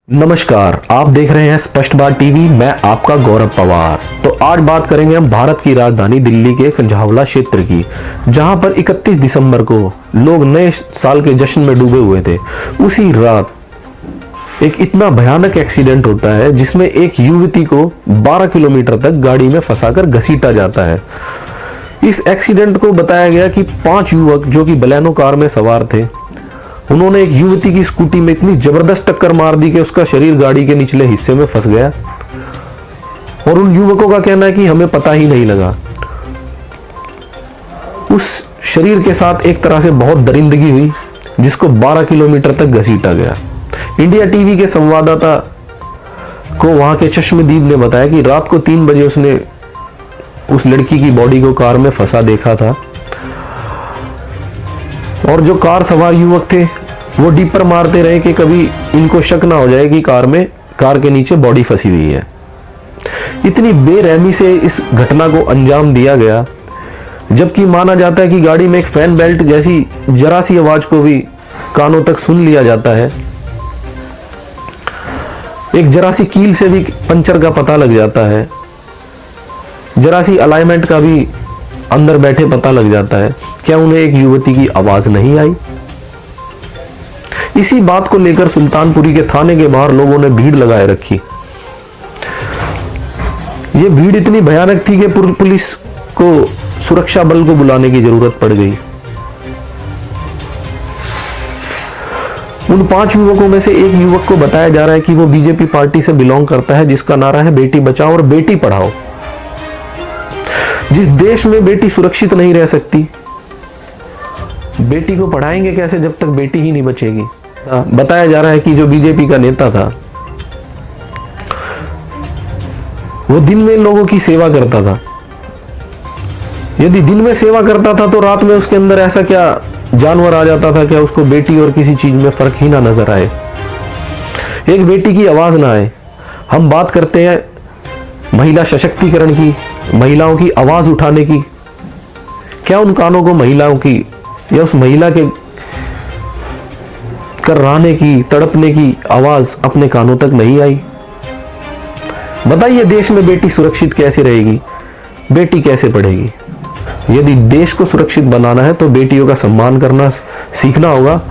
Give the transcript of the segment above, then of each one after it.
नमस्कार, आप देख रहे हैं स्पष्ट बात टीवी। मैं आपका गौरव पवार। तो आज बात करेंगे हम भारत की राजधानी दिल्ली के कंझावला क्षेत्र की, जहां पर 31 दिसंबर को लोग नए साल के जश्न में डूबे हुए थे। उसी रात एक इतना भयानक एक्सीडेंट होता है जिसमें एक युवती को 12 किलोमीटर तक गाड़ी में फंसाकर घसीटा जाता है। इस एक्सीडेंट को बताया गया कि 5 युवक जो कि बलेनो कार में सवार थे, उन्होंने एक युवती की स्कूटी में इतनी जबरदस्त टक्कर मार दी कि उसका शरीर गाड़ी के निचले हिस्से में फंस गया। और उन युवकों का कहना है कि हमें पता ही नहीं लगा। उस शरीर के साथ एक तरह से बहुत दरिंदगी हुई, जिसको 12 किलोमीटर तक घसीटा गया। इंडिया टीवी के संवाददाता को वहां के चश्मदीद ने बताया कि रात को 3 बजे उसने उस लड़की की बॉडी को कार में फंसा देखा था, और जो कार सवार युवक थे वो डीपर मारते रहे कि कभी इनको शक ना हो जाए कि कार के नीचे बॉडी फंसी हुई है। इतनी बेरहमी से इस घटना को अंजाम दिया गया, जबकि माना जाता है कि गाड़ी में एक फैन बेल्ट जैसी जरा सी आवाज को भी कानों तक सुन लिया जाता है। एक जरा सी कील से भी पंचर का पता लग जाता है, जरा सी अलाइनमेंट का भी अंदर बैठे पता लग जाता है। क्या उन्हें एक युवती की आवाज नहीं आई? इसी बात को लेकर सुल्तानपुरी के थाने के बाहर लोगों ने भीड़ लगाए रखी। यह भीड़ इतनी भयानक थी कि पुलिस को सुरक्षा बल को बुलाने की जरूरत पड़ गई। उन 5 युवकों में से एक युवक को बताया जा रहा है कि वो बीजेपी पार्टी से बिलोंग करता है, जिसका नारा है बेटी बचाओ और बेटी पढ़ाओ। जिस देश में बेटी सुरक्षित नहीं रह सकती, बेटी को पढ़ाएंगे कैसे जब तक बेटी ही नहीं बचेगी। बताया जा रहा है कि जो बीजेपी का नेता था वो दिन में लोगों की सेवा करता था। यदि दिन में सेवा करता था तो रात में उसके अंदर ऐसा क्या जानवर आ जाता था, क्या उसको बेटी और किसी चीज में फर्क ही ना नजर आए, एक बेटी की आवाज ना आए। हम बात करते हैं महिला सशक्तिकरण की, महिलाओं की आवाज उठाने की। क्या उन कानों को महिलाओं की या उस महिला के कर्राने की, तड़पने की आवाज अपने कानों तक नहीं आई? बताइए, देश में बेटी सुरक्षित कैसे रहेगी, बेटी कैसे पढ़ेगी? यदि देश को सुरक्षित बनाना है तो बेटियों का सम्मान करना सीखना होगा।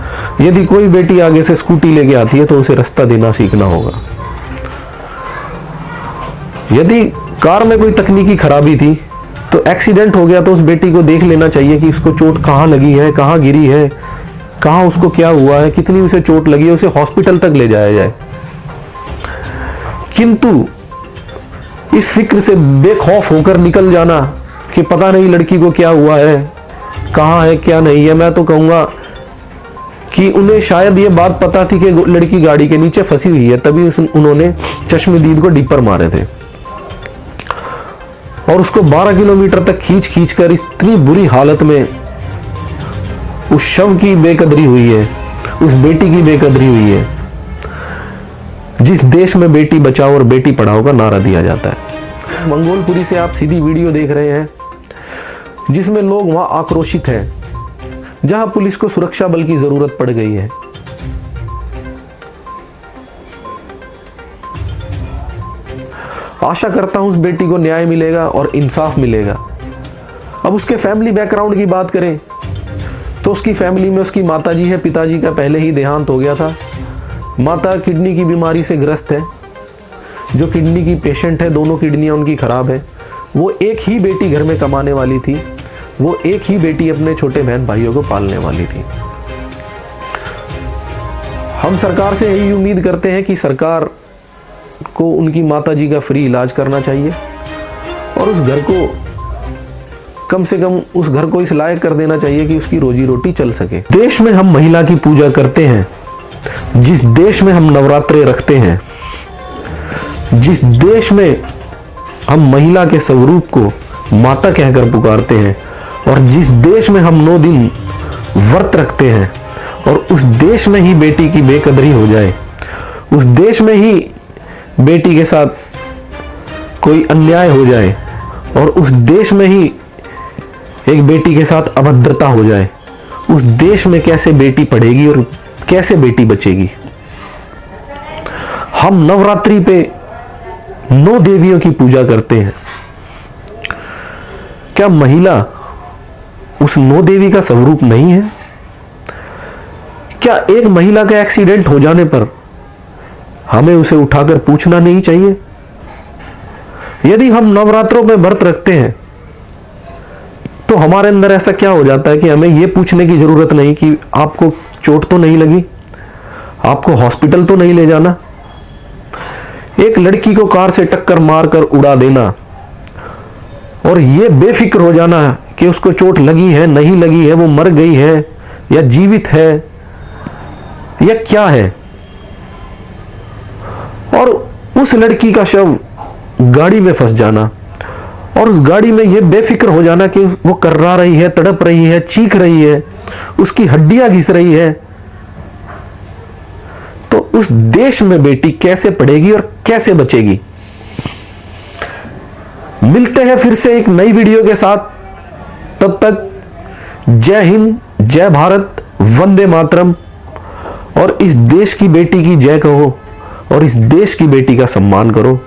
यदि कोई बेटी आगे से स्कूटी लेके आती है तो उसे रास्ता देना सीखना होगा। यदि कार में कोई तकनीकी खराबी थी तो एक्सीडेंट हो गया तो उस बेटी को देख लेना चाहिए कि उसको चोट कहाँ लगी है, कहाँ गिरी है, कहाँ उसको क्या हुआ है, कितनी उसे चोट लगी है, उसे हॉस्पिटल तक ले जाया जाए। किंतु इस फिक्र से बेखौफ होकर निकल जाना कि पता नहीं लड़की को क्या हुआ है, कहाँ है, क्या नहीं है। मैं तो कहूँगा कि उन्हें शायद ये बात पता थी कि लड़की गाड़ी के नीचे फंसी हुई है, तभी उन्होंने चश्मदीद को डीपर मारे थे और उसको 12 किलोमीटर तक खींच कर इतनी बुरी हालत में उस शव की बेकदरी हुई है, उस बेटी की बेकदरी हुई है, जिस देश में बेटी बचाओ और बेटी पढ़ाओ का नारा दिया जाता है। मंगोलपुरी से आप सीधी वीडियो देख रहे हैं, जिसमें लोग वहां आक्रोशित हैं, जहां पुलिस को सुरक्षा बल की जरूरत पड़ गई है। आशा करता हूं उस बेटी को न्याय मिलेगा और इंसाफ मिलेगा। अब उसके फैमिली बैकग्राउंड की बात करें तो उसकी फैमिली में उसकी माताजी है, पिताजी का पहले ही देहांत हो गया था। माता किडनी की बीमारी से ग्रस्त है, जो किडनी की पेशेंट है, दोनों किडनियां उनकी खराब है। वो एक ही बेटी घर में कमाने वाली थी, वो एक ही बेटी अपने छोटे बहन भाइयों को पालने वाली थी। हम सरकार से यही उम्मीद करते हैं कि सरकार को उनकी माताजी का फ्री इलाज करना चाहिए और उस घर को कम से कम उस घर को इस लायक कर देना चाहिए कि उसकी रोजी रोटी चल सके। देश में हम महिला की पूजा करते हैं, जिस देश में हम नवरात्रे रखते हैं, जिस देश में हम महिला के स्वरूप को माता कहकर पुकारते हैं, और जिस देश में हम 9 दिन व्रत रखते हैं, और उस देश में ही बेटी की बेकदरी हो जाए, उस देश में ही बेटी के साथ कोई अन्याय हो जाए, और उस देश में ही एक बेटी के साथ अभद्रता हो जाए, उस देश में कैसे बेटी पढ़ेगी और कैसे बेटी बचेगी? हम नवरात्रि पे 9 देवियों की पूजा करते हैं। क्या महिला उस 9 देवी का स्वरूप नहीं है? क्या एक महिला का एक्सीडेंट हो जाने पर हमें उसे उठाकर पूछना नहीं चाहिए? यदि हम नवरात्रों में व्रत रखते हैं तो हमारे अंदर ऐसा क्या हो जाता है कि हमें यह पूछने की जरूरत नहीं कि आपको चोट तो नहीं लगी, आपको हॉस्पिटल तो नहीं ले जाना। एक लड़की को कार से टक्कर मारकर उड़ा देना और यह बेफिक्र हो जाना कि उसको चोट लगी है नहीं लगी है, वो मर गई है या जीवित है या क्या है, और उस लड़की का शव गाड़ी में फंस जाना और उस गाड़ी में यह बेफिक्र हो जाना कि वो कर्रा रही है, तड़प रही है, चीख रही है, उसकी हड्डियां घिस रही है, तो उस देश में बेटी कैसे पढ़ेगी और कैसे बचेगी? मिलते हैं फिर से एक नई वीडियो के साथ। तब तक जय हिंद, जय भारत, वंदे मातरम। और इस देश की बेटी की जय कहो और इस देश की बेटी का सम्मान करो।